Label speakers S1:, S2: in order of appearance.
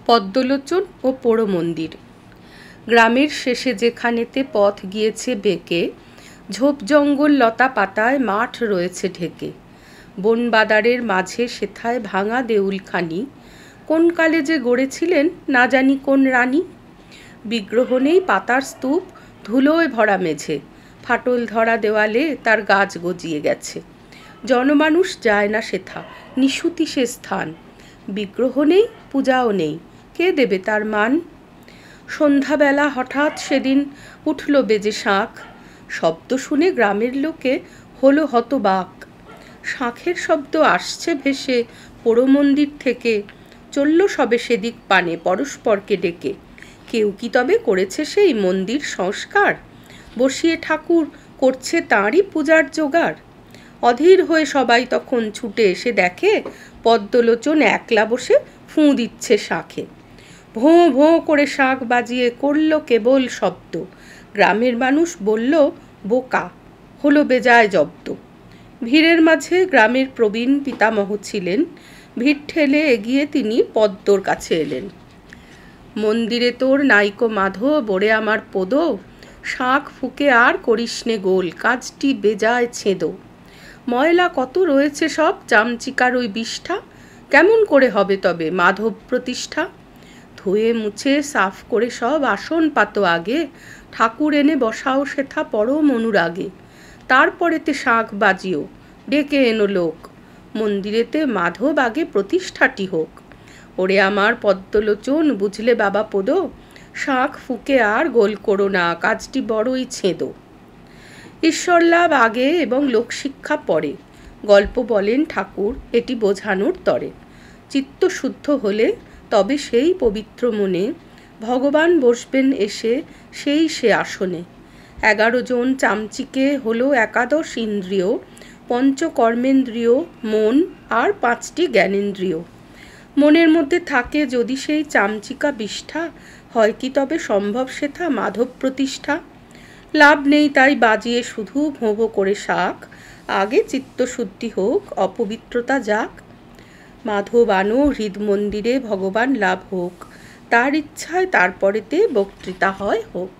S1: পদ্মলোচন ও পোড়ো মন্দির। গ্রামের শেষে যেখানেতে পথ গিয়েছে বেঁকে, ঝোপ জঙ্গল লতা পাতায় মাঠ রয়েছে ঢেকে। বন বাদারের মাঝে সেথায় ভাঙা দেউলখানি, কোন কালে যে গড়েছিলেন না জানি কোন রানী। বিগ্রহ নেই, পাতার স্তূপ, ধুলোয় ভরা মেঝে, ফাটল ধরা দেওয়ালে তার গাছ গজিয়ে গেছে। জনমানুষ যায় না সেথা, নিশুতি সে স্থান। বিগ্রহ নেই, পূজাও নেই, কে দেবে তার মান? সন্ধ্যাবেলা হঠাৎ সেদিন উঠল বেজে শাঁখ, শব্দ শুনে গ্রামের লোকে হলো হতবাক। শাঁখের শব্দ আসছে ভেসে পোড়ো মন্দির থেকে, চলল সবে সেদিক পানে পরস্পরকে ডেকে। কেউ কি তবে করেছে সেই মন্দির সংস্কার? বসিয়ে ঠাকুর করছে তাঁরই পূজার জোগাড়। অধীর হয়ে সবাই তখন ছুটে এসে দেখে, পদ্মলোচন একলা বসে ফুঁ দিচ্ছে শাঁখে। ভোঁ ভোঁ করে শাঁখ বাজিয়ে করল কেবল শব্দ। গ্রামের মানুষ বলল, বোকা, হলো বেজায় জব্দ। ভিড়ের মাঝে গ্রামের প্রবীণ পিতামহ ছিলেন, ভিড় ঠেলে এগিয়ে তিনি পদ্মর কাছে এলেন। মন্দিরে তোর নাইকো মাধব, ওরে আমার পদ, শাঁখ ফুঁকে আর করিসনে গোল, কাজটি বেজায় ছেঁদো। ময়লা কত রয়েছে সব চামচিকার ওই বিষ্ঠা, কেমন করে হবে তবে মাধব প্রতিষ্ঠা? ধুয়ে মুছে সাফ করে সব আসন পাতো আগে, ঠাকুর এনে বসাও সেথা পরম অনুরাগে। তারপরেতে শাঁখ বাজিও, ডেকে এনো লোক, মন্দিরেতে মাধব আগে প্রতিষ্ঠাটি হোক। ওরে আমার পদ্মলোচন, বুঝলে বাবা পদ, শাঁখ ফুঁকে আর গোল করো না, কাজটি বড়ই ছেঁদো। ঈশ্বর লাভ আগে এবং লোকশিক্ষা পরে, গল্প বলেন ঠাকুর এটি বোঝানোর তরে। চিত্ত শুদ্ধ হলে তবে সেই পবিত্র মনে, ভগবান বসবেন এসে সেই সে আসনে। 11 জন চামচিকে হলো 11 ইন্দ্রিয়, পঞ্চকর্মেন্দ্রিয়, মন আর 5টি জ্ঞানেন্দ্রিয়। মনের মধ্যে থাকে যদি সেই চামচিকা বিষ্ঠা, হয় কি তবে সম্ভব সেথা মাধব প্রতিষ্ঠা? লাভ নেই তাই বাজিয়ে শুধু ভোঁ ভোঁ করে শাঁখ, আগে চিত্তশুদ্ধি হোক, অপবিত্রতা যাক। মাধব আনো হৃদ মন্দিরে, ভগবান লাভ হোক, তার ইচ্ছায় তারপরেতে বক্তৃতা হয় হোক।